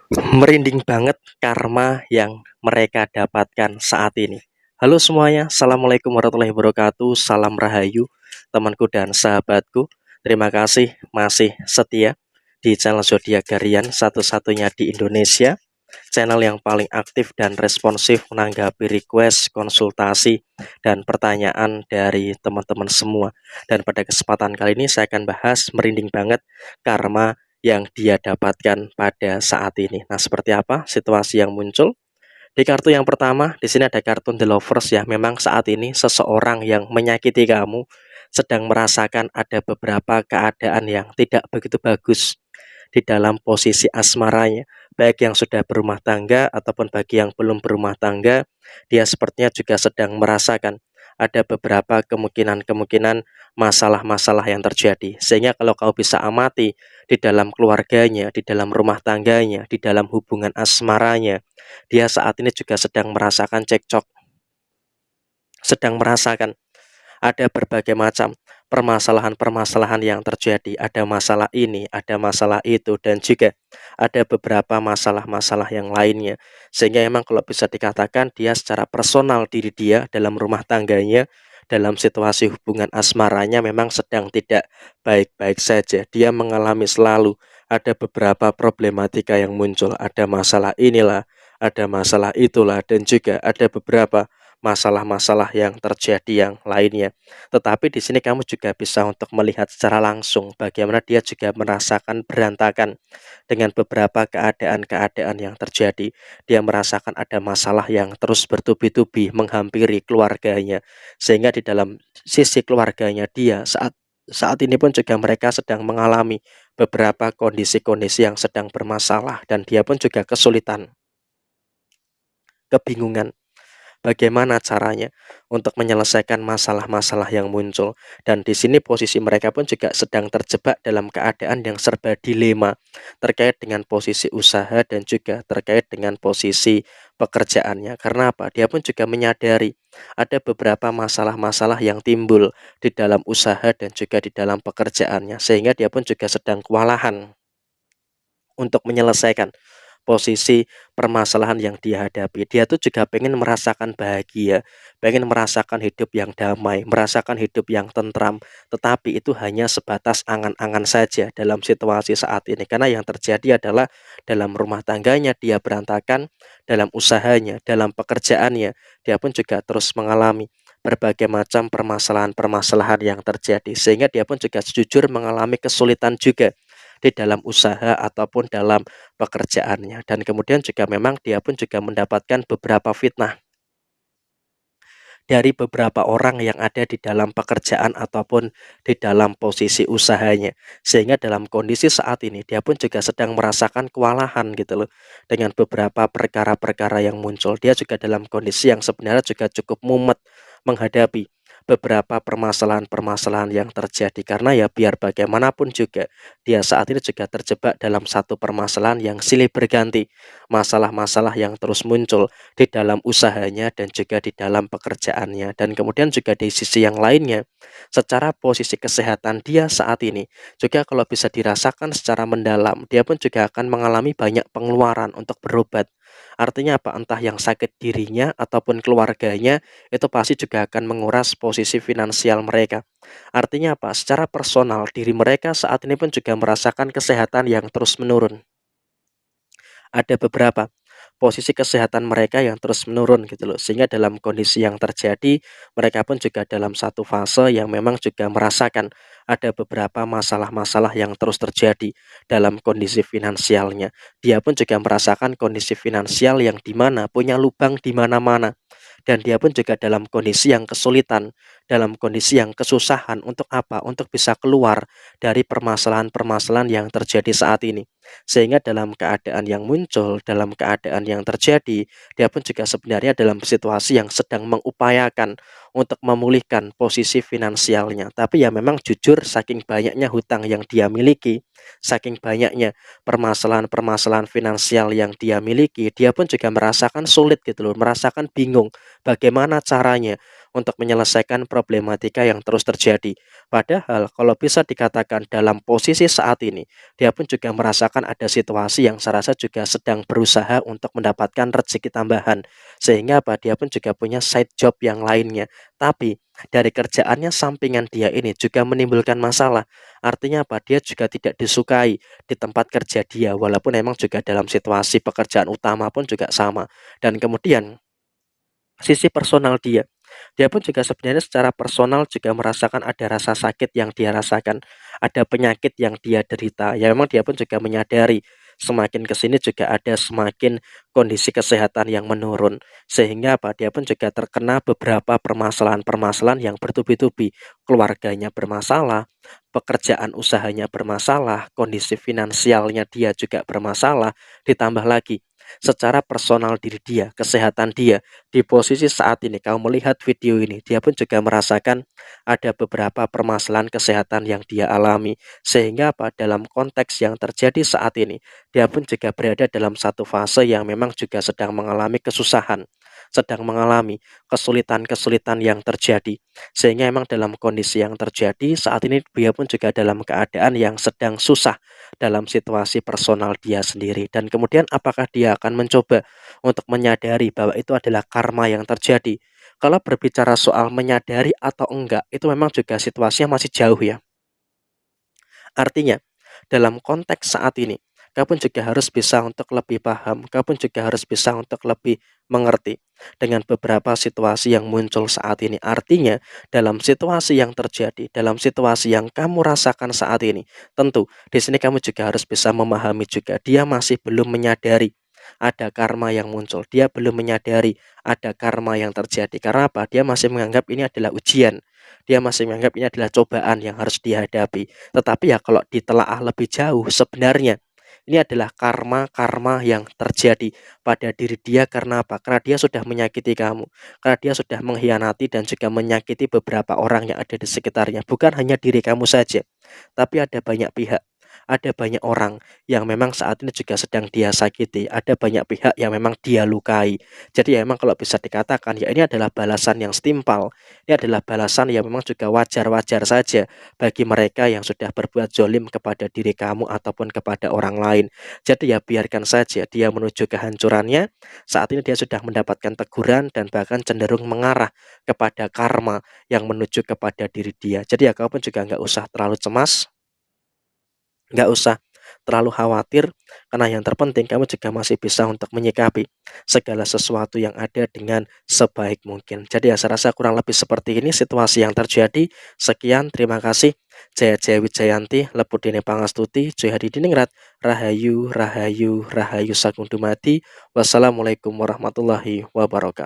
Merinding banget karma yang mereka dapatkan saat ini. Halo semuanya, Assalamualaikum warahmatullahi wabarakatuh. Salam Rahayu, temanku dan sahabatku. Terima kasih masih setia di channel Zodiak Garian, satu-satunya di Indonesia. Channel yang paling aktif dan responsif menanggapi request, konsultasi, dan pertanyaan dari teman-teman semua. Dan pada kesempatan kali ini saya akan bahas merinding banget karma yang dia dapatkan pada saat ini. Nah, seperti apa situasi yang muncul? Di kartu yang pertama, di sini ada kartu The Lovers ya. Memang saat ini seseorang yang menyakiti kamu sedang merasakan ada beberapa keadaan yang tidak begitu bagus di dalam posisi asmaranya. Baik yang sudah berumah tangga ataupun bagi yang belum berumah tangga, dia sepertinya juga sedang merasakan ada beberapa kemungkinan-kemungkinan masalah-masalah yang terjadi. Sehingga kalau kau bisa amati di dalam keluarganya, di dalam rumah tangganya, di dalam hubungan asmaranya, dia saat ini juga sedang merasakan cekcok, sedang merasakan ada berbagai macam permasalahan-permasalahan yang terjadi. Ada masalah ini, ada masalah itu, dan juga ada beberapa masalah-masalah yang lainnya. Sehingga memang kalau bisa dikatakan dia secara personal diri dia dalam rumah tangganya, dalam situasi hubungan asmaranya memang sedang tidak baik-baik saja. Dia mengalami selalu ada beberapa problematika yang muncul. Ada masalah inilah, ada masalah itulah, dan juga ada beberapa masalah-masalah yang terjadi yang lainnya. Tetapi di sini kamu juga bisa untuk melihat secara langsung bagaimana dia juga merasakan berantakan dengan beberapa keadaan-keadaan yang terjadi. Dia merasakan ada masalah yang terus bertubi-tubi menghampiri keluarganya, sehingga di dalam sisi keluarganya dia saat ini pun juga mereka sedang mengalami beberapa kondisi-kondisi yang sedang bermasalah, dan dia pun juga kesulitan, kebingungan bagaimana caranya untuk menyelesaikan masalah-masalah yang muncul. Dan di sini posisi mereka pun juga sedang terjebak dalam keadaan yang serba dilema terkait dengan posisi usaha dan juga terkait dengan posisi pekerjaannya. Karena apa? Dia pun juga menyadari ada beberapa masalah-masalah yang timbul di dalam usaha dan juga di dalam pekerjaannya, sehingga dia pun juga sedang kewalahan untuk menyelesaikan posisi permasalahan yang dia hadapi. Dia tuh juga pengen merasakan bahagia, pengen merasakan hidup yang damai, merasakan hidup yang tentram. Tetapi itu hanya sebatas angan-angan saja dalam situasi saat ini. Karena yang terjadi adalah dalam rumah tangganya dia berantakan, dalam usahanya, dalam pekerjaannya, dia pun juga terus mengalami berbagai macam permasalahan-permasalahan yang terjadi. Sehingga dia pun juga jujur mengalami kesulitan juga di dalam usaha ataupun dalam pekerjaannya. Dan kemudian juga memang dia pun juga mendapatkan beberapa fitnah dari beberapa orang yang ada di dalam pekerjaan ataupun di dalam posisi usahanya. Sehingga dalam kondisi saat ini dia pun juga sedang merasakan kewalahan gitu loh dengan beberapa perkara-perkara yang muncul. Dia juga dalam kondisi yang sebenarnya juga cukup mumet menghadapi beberapa permasalahan-permasalahan yang terjadi, karena ya biar bagaimanapun juga dia saat ini juga terjebak dalam satu permasalahan yang silih berganti, masalah-masalah yang terus muncul di dalam usahanya dan juga di dalam pekerjaannya. Dan kemudian juga di sisi yang lainnya, secara posisi kesehatan dia saat ini juga kalau bisa dirasakan secara mendalam, dia pun juga akan mengalami banyak pengeluaran untuk berobat. Artinya apa? Entah yang sakit dirinya ataupun keluarganya, itu pasti juga akan menguras posisi finansial mereka. Artinya apa? Secara personal diri mereka saat ini pun juga merasakan kesehatan yang terus menurun. Ada beberapa posisi kesehatan mereka yang terus menurun gitu loh. Sehingga dalam kondisi yang terjadi, mereka pun juga dalam satu fase yang memang juga merasakan ada beberapa masalah-masalah yang terus terjadi dalam kondisi finansialnya. Dia pun juga merasakan kondisi finansial yang dimana punya lubang di mana-mana. Dan dia pun juga dalam kondisi yang kesulitan, dalam kondisi yang kesusahan untuk apa? Untuk bisa keluar dari permasalahan-permasalahan yang terjadi saat ini. Sehingga dalam keadaan yang muncul, dalam keadaan yang terjadi, dia pun juga sebenarnya dalam situasi yang sedang mengupayakan untuk memulihkan posisi finansialnya. Tapi ya memang jujur saking banyaknya hutang yang dia miliki, saking banyaknya permasalahan-permasalahan finansial yang dia miliki, dia pun juga merasakan sulit gitu loh, merasakan bingung bagaimana caranya untuk menyelesaikan problematika yang terus terjadi. Padahal kalau bisa dikatakan dalam posisi saat ini, dia pun juga merasakan ada situasi yang saya rasa juga sedang berusaha untuk mendapatkan rezeki tambahan. Sehingga apa, dia pun juga punya side job yang lainnya. Tapi dari kerjaannya sampingan dia ini juga menimbulkan masalah. Artinya apa? Dia juga tidak disukai di tempat kerja dia, walaupun memang juga dalam situasi pekerjaan utama pun juga sama. Dan kemudian sisi personal dia pun juga sebenarnya secara personal juga merasakan ada rasa sakit yang dia rasakan, ada penyakit yang dia derita. Ya memang dia pun juga menyadari semakin ke sini juga ada semakin kondisi kesehatan yang menurun. Sehingga apa? Dia pun juga terkena beberapa permasalahan-permasalahan yang bertubi-tubi. Keluarganya bermasalah, pekerjaan usahanya bermasalah, kondisi finansialnya dia juga bermasalah, ditambah lagi secara personal diri dia, kesehatan dia di posisi saat ini kamu melihat video ini, dia pun juga merasakan ada beberapa permasalahan kesehatan yang dia alami. Sehingga apa? Dalam konteks yang terjadi saat ini, dia pun juga berada dalam satu fase yang memang juga sedang mengalami kesusahan, sedang mengalami kesulitan-kesulitan yang terjadi. Sehingga memang dalam kondisi yang terjadi saat ini dia pun juga dalam keadaan yang sedang susah dalam situasi personal dia sendiri. Dan kemudian apakah dia akan mencoba untuk menyadari bahwa itu adalah karma yang terjadi? Kalau berbicara soal menyadari atau enggak, itu memang juga situasinya masih jauh ya. Artinya, dalam konteks saat ini, kau pun juga harus bisa untuk lebih paham, kau pun juga harus bisa untuk lebih mengerti dengan beberapa situasi yang muncul saat ini. Artinya, dalam situasi yang terjadi, dalam situasi yang kamu rasakan saat ini, tentu di sini kamu juga harus bisa memahami juga dia masih belum menyadari ada karma yang muncul. Dia belum menyadari ada karma yang terjadi. Karena apa? Dia masih menganggap ini adalah ujian. Dia masih menganggap ini adalah cobaan yang harus dihadapi. Tetapi ya kalau ditelaah lebih jauh, sebenarnya ini adalah karma-karma yang terjadi pada diri dia karena apa? Karena dia sudah menyakiti kamu, karena dia sudah mengkhianati dan juga menyakiti beberapa orang yang ada di sekitarnya. Bukan hanya diri kamu saja, tapi ada banyak pihak, ada banyak orang yang memang saat ini juga sedang dia sakiti, ada banyak pihak yang memang dia lukai. Jadi ya memang kalau bisa dikatakan ya ini adalah balasan yang setimpal, ini adalah balasan yang memang juga wajar-wajar saja bagi mereka yang sudah berbuat zolim kepada diri kamu ataupun kepada orang lain. Jadi ya biarkan saja dia menuju kehancurannya. Saat ini dia sudah mendapatkan teguran dan bahkan cenderung mengarah kepada karma yang menuju kepada diri dia. Jadi ya kau pun juga nggak usah terlalu cemas, nggak usah terlalu khawatir, karena yang terpenting kamu juga masih bisa untuk menyikapi segala sesuatu yang ada dengan sebaik mungkin. Jadi ya saya rasa kurang lebih seperti ini situasi yang terjadi. Sekian, terima kasih. Jaya Jaya Wijayanti, Lepudine Pangastuti, Joy Hadi Diningrat, Rahayu, Rahayu, Rahayu Sagung Dumadi. Wassalamualaikum warahmatullahi wabarakatuh.